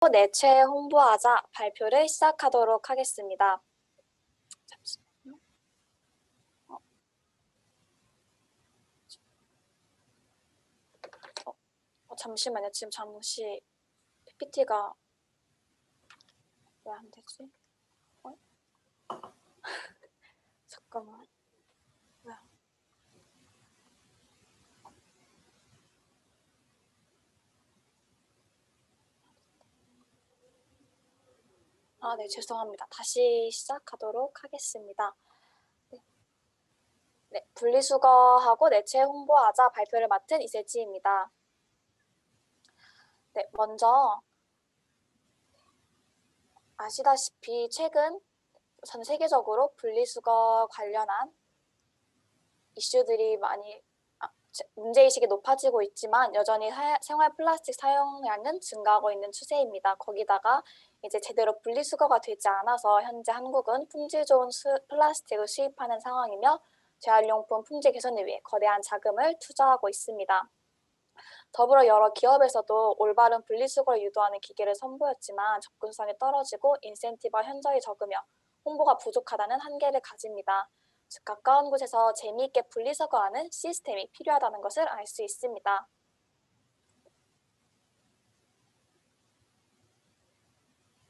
내체 홍보하자 발표를 시작하도록 하겠습니다. 잠시만요. 잠시만요. 지금 잠시 PPT가 왜 안 되지? 잠깐만. 뭐야? 네, 죄송합니다. 다시 시작하도록 하겠습니다. 네, 분리수거하고 내체 홍보하자 발표를 맡은 이세지입니다. 네, 먼저 아시다시피 최근 전 세계적으로 분리수거 관련한 이슈들이 많이 문제의식이 높아지고 있지만 여전히 생활 플라스틱 사용량은 증가하고 있는 추세입니다. 거기다가 이제 제대로 분리수거가 되지 않아서 현재 한국은 품질 좋은 플라스틱을 수입하는 상황이며 재활용품 품질 개선을 위해 거대한 자금을 투자하고 있습니다. 더불어 여러 기업에서도 올바른 분리수거를 유도하는 기계를 선보였지만 접근성이 떨어지고 인센티브가 현저히 적으며 홍보가 부족하다는 한계를 가집니다. 즉 가까운 곳에서 재미있게 분리수거하는 시스템이 필요하다는 것을 알 수 있습니다.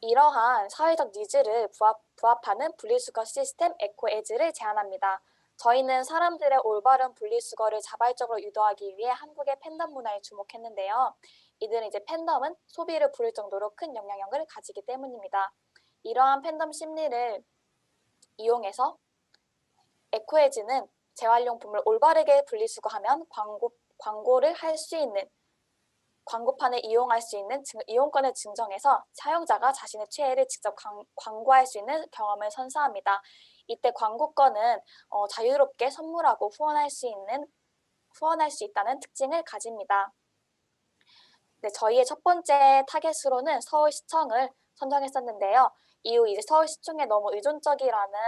이러한 사회적 니즈를 부합하는 분리수거 시스템 에코에즈를 제안합니다. 저희는 사람들의 올바른 분리수거를 자발적으로 유도하기 위해 한국의 팬덤 문화에 주목했는데요. 이들은 이제 팬덤은 소비를 부를 정도로 큰 영향력을 가지기 때문입니다. 이러한 팬덤 심리를 이용해서 에코에즈는 재활용품을 올바르게 분리수거하면 광고를 할 수 있는 광고판을 이용할 수 있는 이용권을 증정해서 사용자가 자신의 최애를 직접 광고할 수 있는 경험을 선사합니다. 이때 광고권은 자유롭게 선물하고 후원할 수 있다는 특징을 가집니다. 네, 저희의 첫 번째 타겟으로는 서울시청을 선정했었는데요. 이후 이제 서울시청에 너무 의존적이라는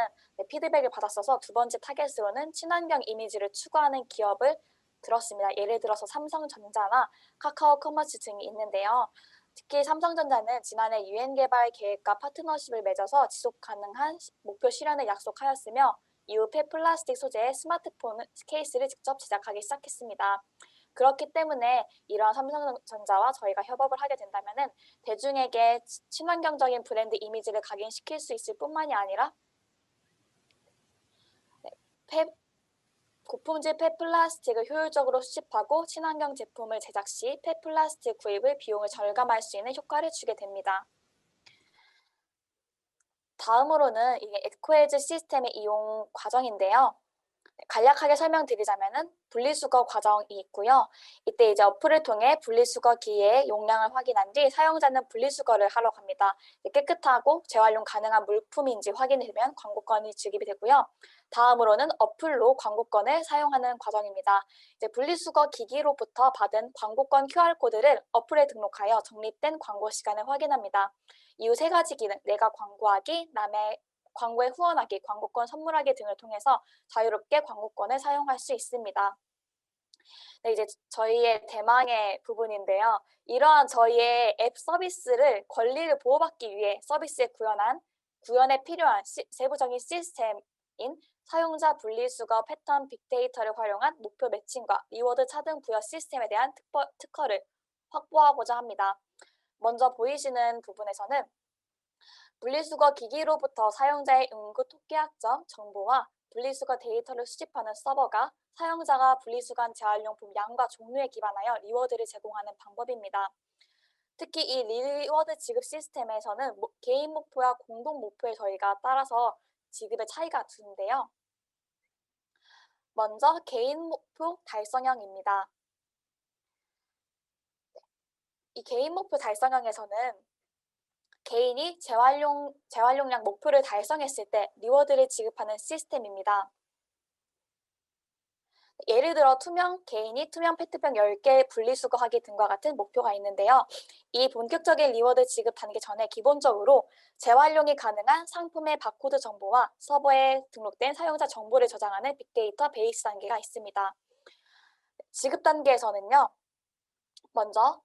피드백을 받았어서 두 번째 타겟으로는 친환경 이미지를 추구하는 기업을 들었습니다. 예를 들어서 삼성전자나 카카오 커머스 등이 있는데요. 특히 삼성전자는 지난해 유엔 개발 계획과 파트너십을 맺어서 지속 가능한 목표 실현을 약속하였으며 이후 폐플라스틱 소재의 스마트폰 케이스를 직접 제작하기 시작했습니다. 그렇기 때문에 이러한 삼성전자와 저희가 협업을 하게 된다면은 대중에게 친환경적인 브랜드 이미지를 각인시킬 수 있을 뿐만이 아니라 고품질 폐플라스틱을 효율적으로 수집하고 친환경 제품을 제작 시 폐플라스틱 구입을 비용을 절감할 수 있는 효과를 주게 됩니다. 다음으로는 이게 에코에즈 시스템의 이용 과정인데요. 간략하게 설명드리자면은 분리수거 과정이 있고요. 이때 이제 어플을 통해 분리수거기의 용량을 확인한 뒤 사용자는 분리수거를 하러 갑니다. 깨끗하고 재활용 가능한 물품인지 확인이 되면 광고권이 지급이 되고요. 다음으로는 어플로 광고권을 사용하는 과정입니다. 이제 분리수거 기기로부터 받은 광고권 QR코드를 어플에 등록하여 적립된 광고 시간을 확인합니다. 이후 세 가지 기능, 내가 광고하기, 남의 광고에 후원하기, 광고권 선물하기 등을 통해서 자유롭게 광고권을 사용할 수 있습니다. 네, 이제 저희의 대망의 부분인데요. 이러한 저희의 앱 서비스를 권리를 보호받기 위해 서비스에 구현에 필요한 세부적인 시스템인 사용자 분리수거 패턴 빅데이터를 활용한 목표 매칭과 리워드 차등 부여 시스템에 대한 특허를 확보하고자 합니다. 먼저 보이시는 부분에서는 분리수거 기기로부터 사용자의 응급 토끼학점 정보와 분리수거 데이터를 수집하는 서버가 사용자가 분리수거한 재활용품 양과 종류에 기반하여 리워드를 제공하는 방법입니다. 특히 이 리워드 지급 시스템에서는 개인 목표와 공동 목표에 저희가 따라서 지급의 차이가 두는데요. 먼저 개인 목표 달성형입니다. 이 개인 목표 달성형에서는 개인이 재활용량 목표를 달성했을 때 리워드를 지급하는 시스템입니다. 예를 들어 개인이 투명 페트병 10개 분리수거하기 등과 같은 목표가 있는데요. 이 본격적인 리워드 지급 단계 전에 기본적으로 재활용이 가능한 상품의 바코드 정보와 서버에 등록된 사용자 정보를 저장하는 빅데이터 베이스 단계가 있습니다. 지급 단계에서는요. 먼저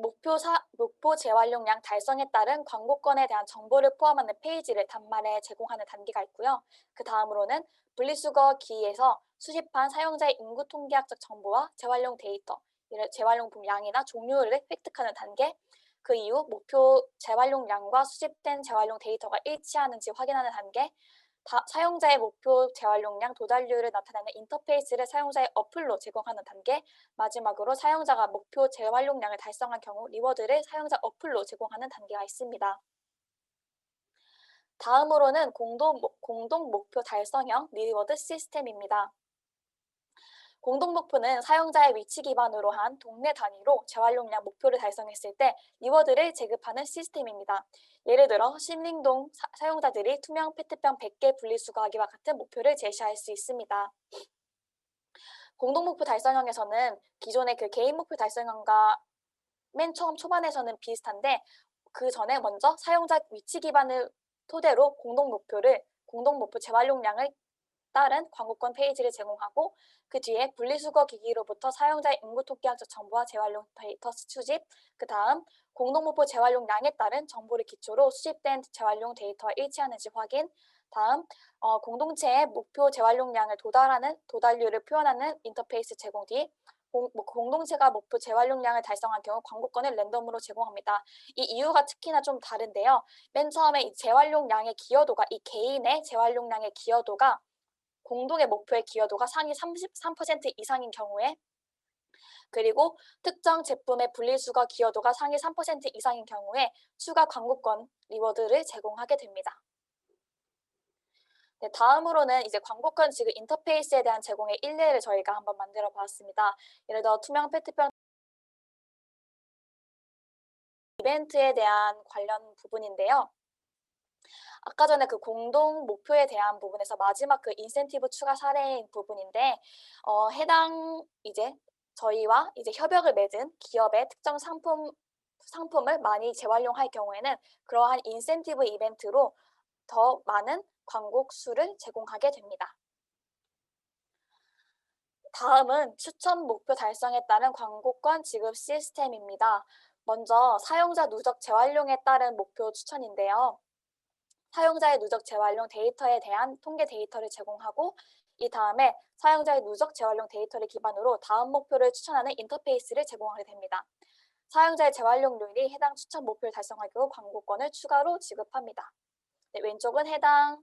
목표 재활용량 달성에 따른 광고건에 대한 정보를 포함하는 페이지를 단말에 제공하는 단계가 있고요. 그 다음으로는 분리수거 기에서 수집한 사용자의 인구 통계학적 정보와 재활용 데이터, 재활용품 양이나 종류를 획득하는 단계, 그 이후 목표 재활용량과 수집된 재활용 데이터가 일치하는지 확인하는 단계, 사용자의 목표 재활용량 도달률을 나타내는 인터페이스를 사용자의 어플로 제공하는 단계, 마지막으로 사용자가 목표 재활용량을 달성한 경우 리워드를 사용자 어플로 제공하는 단계가 있습니다. 다음으로는 공동 목표 달성형 리워드 시스템입니다. 공동 목표는 사용자의 위치 기반으로 한 동네 단위로 재활용량 목표를 달성했을 때 리워드를 제급하는 시스템입니다. 예를 들어 신림동 사용자들이 투명 페트병 100개 분리수거하기와 같은 목표를 제시할 수 있습니다. 공동 목표 달성형에서는 기존의 그 개인 목표 달성형과 맨 처음 초반에서는 비슷한데 그 전에 먼저 사용자 위치 기반을 토대로 공동 목표 재활용량을 따른 광고건 페이지를 제공하고 그 뒤에 분리수거 기기로부터 사용자의 인구 통계학적 정보와 재활용 데이터 수집, 그 다음 공동목표 재활용량에 따른 정보를 기초로 수집된 재활용 데이터와 일치하는지 확인, 다음 공동체의 목표 재활용량을 도달률을 표현하는 인터페이스 제공 뒤 공동체가 목표 재활용량을 달성한 경우 광고건을 랜덤으로 제공합니다. 이 이유가 특히나 좀 다른데요. 맨 처음에 이 재활용량의 기여도가 이 개인의 재활용량의 기여도가 공동의 목표의 기여도가 상위 33% 이상인 경우에 그리고 특정 제품의 분리수거 기여도가 상위 3% 이상인 경우에 추가 광고권 리워드를 제공하게 됩니다. 네, 다음으로는 이제 광고권 지급 인터페이스에 대한 제공의 일례를 저희가 한번 만들어 보았습니다. 예를 들어 투명 페트병 이벤트에 대한 관련 부분인데요. 아까 전에 그 공동 목표에 대한 부분에서 마지막 그 인센티브 추가 사례인 부분인데 해당 이제 저희와 이제 협약을 맺은 기업의 특정 상품을 많이 재활용할 경우에는 그러한 인센티브 이벤트로 더 많은 광고 수를 제공하게 됩니다. 다음은 추천 목표 달성에 따른 광고권 지급 시스템입니다. 먼저 사용자 누적 재활용에 따른 목표 추천인데요. 사용자의 누적 재활용 데이터에 대한 통계 데이터를 제공하고 이 다음에 사용자의 누적 재활용 데이터를 기반으로 다음 목표를 추천하는 인터페이스를 제공하게 됩니다. 사용자의 재활용률이 해당 추천 목표를 달성할 경우 광고권을 추가로 지급합니다. 네, 왼쪽은 해당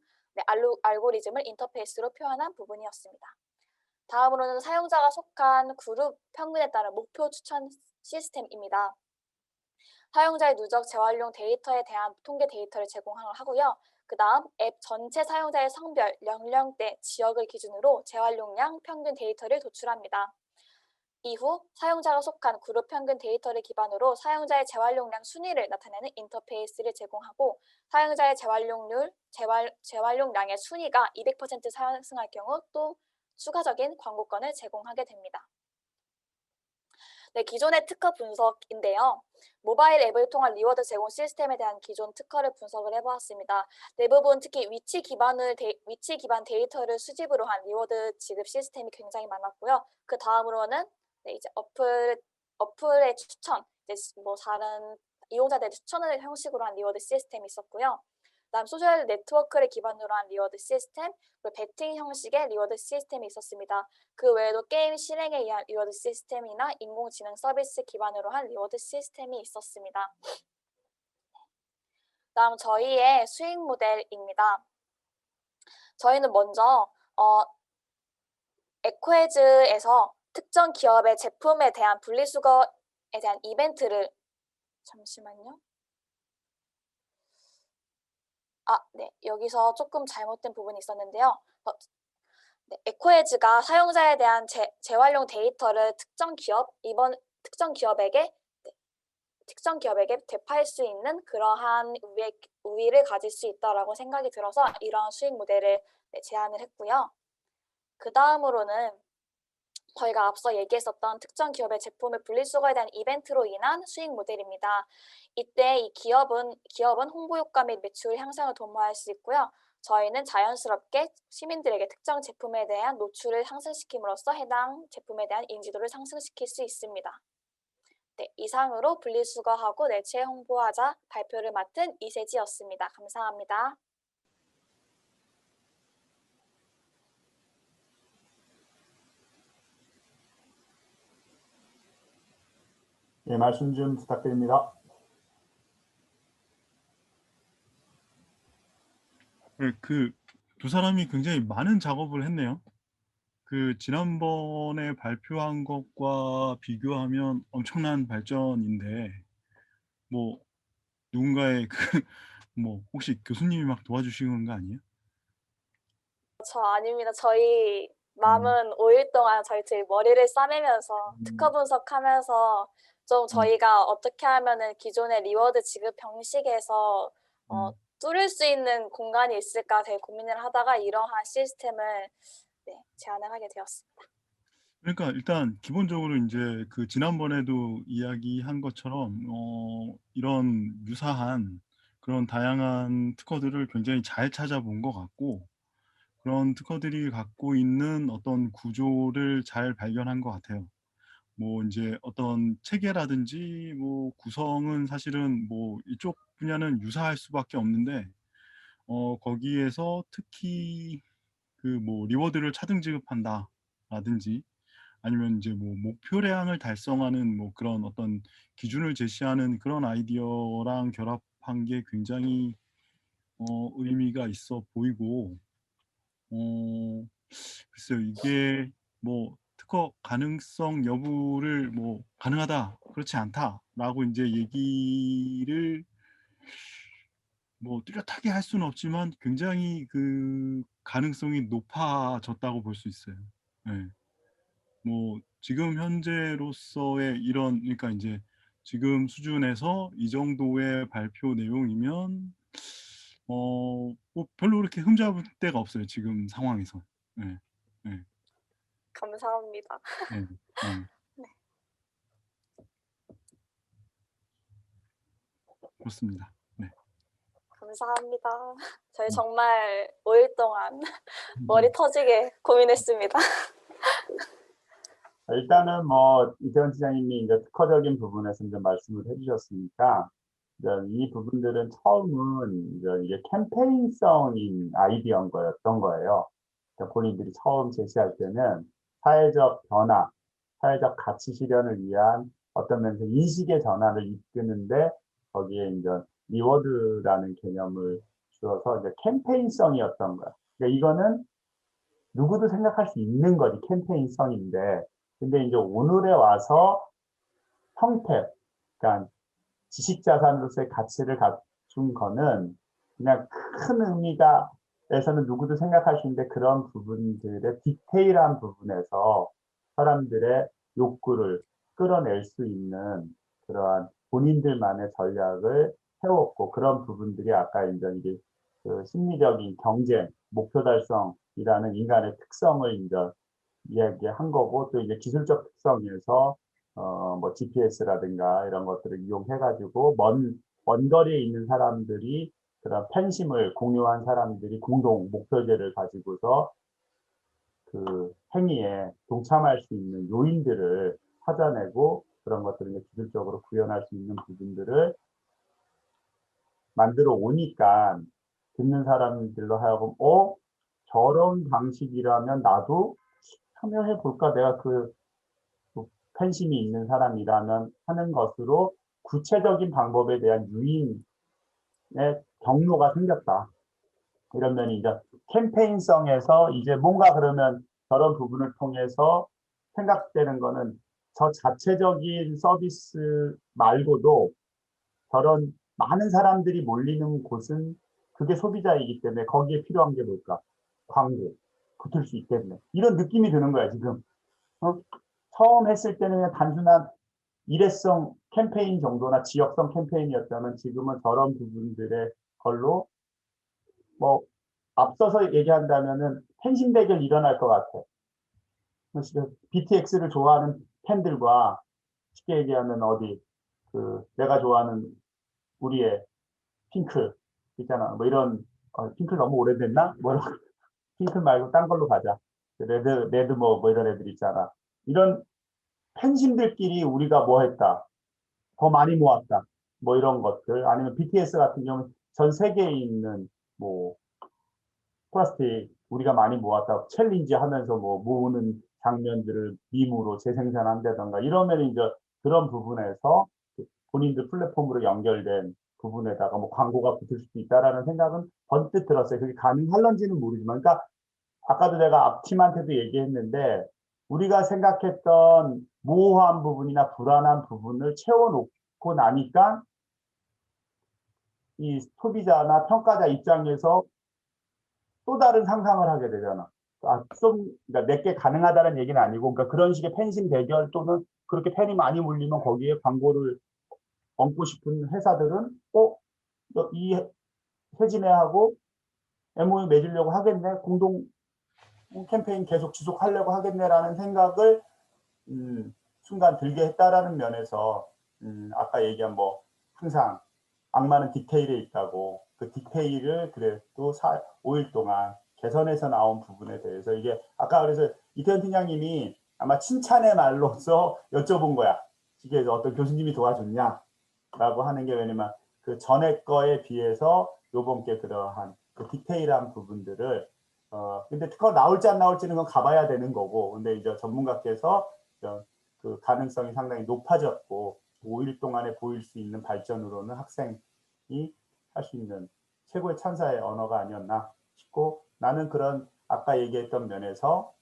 알고리즘을 인터페이스로 표현한 부분이었습니다. 다음으로는 사용자가 속한 그룹 평균에 따른 목표 추천 시스템입니다. 사용자의 누적 재활용 데이터에 대한 통계 데이터를 제공하고요. 그 다음 앱 전체 사용자의 성별, 연령대, 지역을 기준으로 재활용량 평균 데이터를 도출합니다. 이후 사용자가 속한 그룹 평균 데이터를 기반으로 사용자의 재활용량 순위를 나타내는 인터페이스를 제공하고 사용자의 재활용량의 순위가 200% 상승할 경우 또 추가적인 광고권을 제공하게 됩니다. 네, 기존의 특허 분석인데요. 모바일 앱을 통한 리워드 제공 시스템에 대한 기존 특허를 분석을 해보았습니다. 대부분 특히 위치 기반 데이터를 수집으로 한 리워드 지급 시스템이 굉장히 많았고요. 그 다음으로는 네, 이제 어플의 추천, 이제 뭐 다른 이용자들의 추천을 형식으로 한 리워드 시스템이 있었고요. 그다음 소셜 네트워크를 기반으로 한 리워드 시스템, 그리고 배팅 형식의 리워드 시스템이 있었습니다. 그 외에도 게임 실행에 의한 리워드 시스템이나 인공지능 서비스 기반으로 한 리워드 시스템이 있었습니다. 다음 저희의 수익 모델입니다. 저희는 먼저 에코헤즈에서 특정 기업의 제품에 대한 분리수거에 대한 이벤트를 잠시만요. 네. 여기서 조금 잘못된 부분이 있었는데요. 네, 에코헤즈가 사용자에 대한 재활용 데이터를 특정 기업에게 대파할 수 있는 그러한 우위를 가질 수 있다라고 생각이 들어서 이러한 수익 모델을 제안을 했고요. 그 다음으로는 저희가 앞서 얘기했었던 특정 기업의 제품을 분리수거에 대한 이벤트로 인한 수익 모델입니다. 이때 이 기업은 홍보 효과 및 매출 향상을 도모할 수 있고요. 저희는 자연스럽게 시민들에게 특정 제품에 대한 노출을 상승시킴으로써 해당 제품에 대한 인지도를 상승시킬 수 있습니다. 네, 이상으로 분리수거하고 내체 홍보하자 발표를 맡은 이세지였습니다. 감사합니다. 네, 말씀 좀 부탁드립니다. 네, 그 두 사람이 굉장히 많은 작업을 했네요. 그 지난번에 발표한 것과 비교하면 엄청난 발전인데, 뭐 누군가의 뭐 혹시 교수님이 막 도와주시는 거 아니에요? 저 아닙니다. 저희 음, 남은 5일 동안 저희 머리를 싸매면서 특허 분석하면서 좀 음, 저희가 어떻게 하면은 기존의 리워드 지급 형식에서 음. 뚫을 수 있는 공간이 있을까 되게 고민을 하다가 이러한 시스템을 제안을 하게 되었습니다. 그러니까 일단 기본적으로 이제 그 지난번에도 이야기한 것처럼 이런 유사한 그런 다양한 특허들을 굉장히 잘 찾아본 것 같고, 그런 특허들이 갖고 있는 어떤 구조를 잘 발견한 것 같아요. 뭐 인제 어떤 체계라든지 뭐 구성은 사실은 뭐 이쪽 분야는 유사할 수밖에 없는데, 거기에서 특히 그 뭐 리워드를 차등 지급한다라든지, 아니면 인제 뭐 목표량을 달성하는 뭐 그런 어떤 기준을 제시하는 그런 아이디어랑 결합한 게 굉장히 의미가 있어 보이고, 어 글쎄요. 이게 뭐 특허 가능성 여부를 뭐 "가능하다. 그렇지 않다."라고 인제 얘기를 뭐 뚜렷하게 할 수는 없지만, 굉장히 그 가능성이 높아졌다고 볼 수 있어요. 예. 뭐 지금 현재로서의 이런, 그러니까 인제 지금 수준에서 이 정도의 발표 내용이면 뭐 별로 그렇게 흠잡을 데가 없어요, 지금 상황에서. 예. 예. 감사합니다. 네. 네. 네, 그렇습니다. 네. 감사합니다. 저희 음. 정말 5일 동안 머리 음. 터지게 고민했습니다. 일단은 뭐 이태원 지장님이 이제 특허적인 부분에서 이제 말씀을 해주셨으니까 이제 이 부분들은 처음은 이제 이게 캠페인성인 아이디어인 거였던 거예요. 그러니까 본인들이 처음 제시할 때는 사회적 변화, 사회적 가치 실현을 위한 어떤 면에서 인식의 전환을 이끄는데 거기에 이제 리워드라는 개념을 주어서 이제 캠페인성이었던 거야. 그러니까 이거는 누구도 생각할 수 있는 거지, 캠페인성인데. 근데 이제 오늘에 와서 형태, 그러니까 지식자산으로서의 가치를 갖춘 거는 그냥 큰 의미가 에서는 누구도 생각할 수 있는데 그런 부분들의 디테일한 부분에서 사람들의 욕구를 끌어낼 수 있는 그러한 본인들만의 전략을 세웠고, 그런 부분들이 아까 이제 이게 그 심리적인 경쟁, 목표 달성이라는 인간의 특성을 이제 이야기한 거고, 또 이제 기술적 특성에서 뭐 GPS라든가 이런 것들을 이용해가지고 먼 거리에 있는 사람들이 그런 팬심을 공유한 사람들이 공동 목표제를 가지고서 그 행위에 동참할 수 있는 요인들을 찾아내고, 그런 것들을 이제 기술적으로 구현할 수 있는 부분들을 만들어 오니까 듣는 사람들로 하여금 저런 방식이라면 나도 참여해 볼까, 내가 그 팬심이 있는 사람이라면 하는 것으로 구체적인 방법에 대한 유인의 경로가 생겼다. 이런 면이 이제 캠페인성에서 이제 뭔가 그러면 저런 부분을 통해서 생각되는 거는 저 자체적인 서비스 말고도 저런 많은 사람들이 몰리는 곳은 그게 소비자이기 때문에 거기에 필요한 게 뭘까? 광고. 붙을 수 있겠네. 이런 느낌이 드는 거야, 지금. 어? 처음 했을 때는 그냥 단순한 일회성 캠페인 정도나 지역성 캠페인이었다면 지금은 저런 부분들의 걸로 뭐 앞서서 얘기한다면은 팬심 대결 일어날 것 같아. BTX를 좋아하는 팬들과 쉽게 얘기하면 어디 그 내가 좋아하는 우리의 핑클 있잖아. 뭐 이런 핑클 너무 오래됐나? 뭐 핑클 말고 딴 걸로 가자. 레드 뭐 이런 애들 있잖아. 이런 팬심들끼리 우리가 뭐 했다. 더 많이 모았다. 뭐 이런 것들. 아니면 BTS 같은 경우는 전 세계에 있는 뭐 플라스틱 우리가 많이 모았다. 챌린지 하면서 뭐 모으는 장면들을 밈으로 재생산한다던가 이러면 이제 그런 부분에서 본인들 플랫폼으로 연결된 부분에다가 뭐 광고가 붙을 수도 있다라는 생각은 번뜩 들었어요. 그게 가능할런지는 모르지만, 그러니까 아까도 내가 앞팀한테도 얘기했는데 우리가 생각했던 모호한 부분이나 불안한 부분을 채워놓고 나니까 이 소비자나 평가자 입장에서 또 다른 상상을 하게 되잖아. 그러니까 내게 가능하다는 얘기는 아니고, 그러니까 그런 식의 팬심 대결 또는 그렇게 팬이 많이 몰리면 거기에 광고를 얹고 싶은 회사들은 이 세진애하고 MOU 맺으려고 하겠네, 공동 캠페인 계속 지속하려고 하겠네라는 생각을 순간 들게 했다라는 면에서 아까 얘기한 뭐 항상 악마는 디테일에 있다고, 그 디테일을 그래도 5일 동안 개선해서 나온 부분에 대해서 이게 아까 그래서 이태현 팀장님이 아마 칭찬의 말로써 여쭤본 거야. 이게 어떤 교수님이 도와줬냐라고 하는 게, 왜냐면 그 전에 거에 비해서 요번 게 그러한 그 디테일한 부분들을 근데 특허 나올지 안 나올지는 건 가봐야 되는 거고, 근데 이제 전문가께서 그 가능성이 상당히 높아졌고 5일 동안에 보일 수 있는 발전으로는 학생이 할 수 있는 최고의 찬사의 언어가 아니었나 싶고, 나는 그런 아까 얘기했던 면에서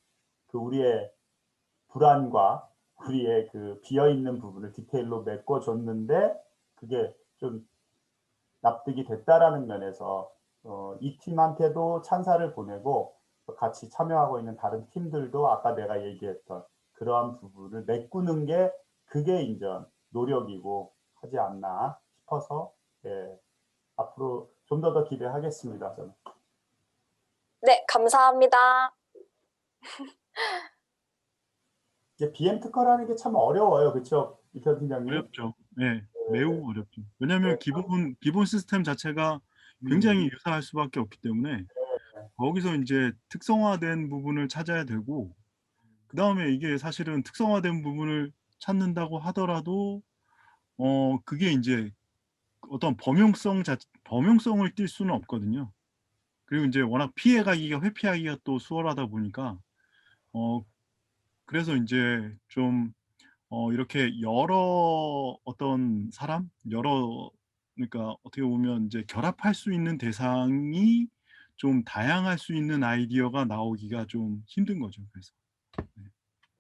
그 우리의 불안과 우리의 그 비어있는 부분을 디테일로 메꿔줬는데 그게 좀 납득이 됐다라는 면에서 이 팀한테도 찬사를 보내고, 같이 참여하고 있는 다른 팀들도 아까 내가 얘기했던 그러한 부분을 메꾸는 게 그게 이제 노력이고 하지 않나 싶어서, 예, 앞으로 좀 더 기대하겠습니다. 저는. 네, 감사합니다. 이제 BM 특허라는 게 참 어려워요, 그렇죠, 이태원 팀장님? 어렵죠. 네, 매우 어렵죠. 왜냐하면 기본 시스템 자체가 음, 굉장히 유사할 수밖에 없기 때문에 거기서 이제 특성화된 부분을 찾아야 되고, 그 다음에 이게 사실은 특성화된 부분을 찾는다고 하더라도 그게 이제 어떤 범용성을 띌 수는 없거든요. 그리고 이제 워낙 회피하기가 또 수월하다 보니까 그래서 이제 좀 이렇게 여러 어떤 그러니까 어떻게 보면 이제 결합할 수 있는 대상이 좀 다양할 수 있는 아이디어가 나오기가 좀 힘든 거죠. 그래서. 네.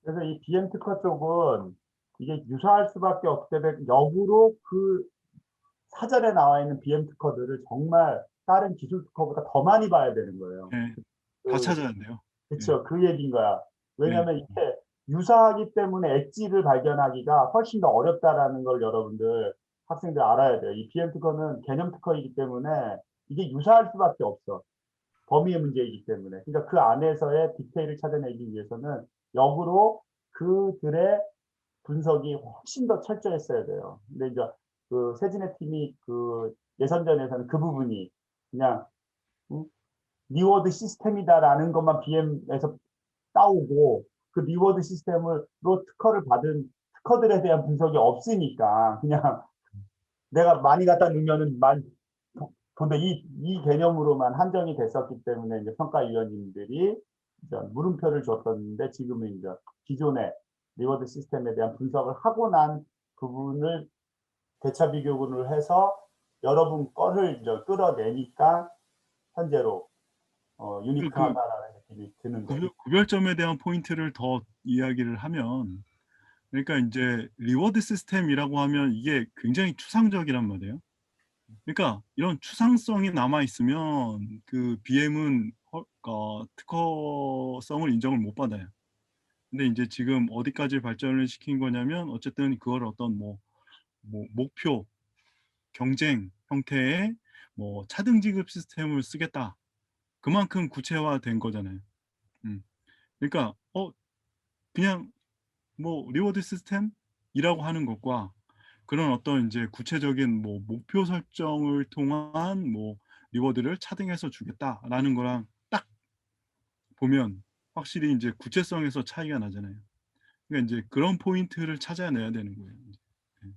그래서 이 BM 특허 쪽은 이게 유사할 수밖에 없기 때문에 역으로 그 사전에 나와 있는 BM 특허들을 정말 다른 기술 특허보다 더 많이 봐야 되는 거예요. 네. 다 그, 찾아야 돼요. 네. 그쵸. 그 얘기인 거야. 네. 왜냐하면 이게 유사하기 때문에 엣지를 발견하기가 훨씬 더 어렵다라는 걸 여러분들, 학생들 알아야 돼요. 이 BM 특허는 개념 특허이기 때문에 이게 유사할 수밖에 없어. 범위의 문제이기 때문에. 그러니까 그 안에서의 디테일을 찾아내기 위해서는 역으로 그들의 분석이 훨씬 더 철저했어야 돼요. 근데 이제 그 세진의 팀이 그 예선전에서는 그 부분이 그냥 리워드 시스템이다라는 것만 BM에서 따오고, 그 리워드 시스템으로 특허를 받은 특허들에 대한 분석이 없으니까 그냥 내가 많이 갖다 놓으면은 근데 이 개념으로만 한정이 됐었기 때문에 이제 평가위원님들이 이제 물음표를 줬었는데, 지금은 이제 기존의 리워드 시스템에 대한 분석을 하고 난 부분을 대차 비교를 해서 여러분 거를 이제 끌어내니까 현재로 그 유니크하다라는 느낌이 드는 거죠. 구별점에 대한 포인트를 더 이야기를 하면, 그러니까 이제 리워드 시스템이라고 하면 이게 굉장히 추상적이란 말이에요. 그러니까 이런 추상성이 남아 있으면 그 BM은 특허성을 인정을 못 받아요. 근데 이제 지금 어디까지 발전을 시킨 거냐면, 어쨌든 그걸 어떤 뭐 목표, 경쟁 형태의 뭐 차등 지급 시스템을 쓰겠다. 그만큼 구체화된 거잖아요. 그러니까 그냥 뭐 리워드 시스템이라고 하는 것과 그런 어떤 이제 구체적인 뭐 목표 설정을 통한 뭐 리워드를 차등해서 주겠다라는 거랑 딱 보면 확실히 이제 구체성에서 차이가 나잖아요. 그러니까 이제 그런 포인트를 찾아내야 되는 거예요. 네.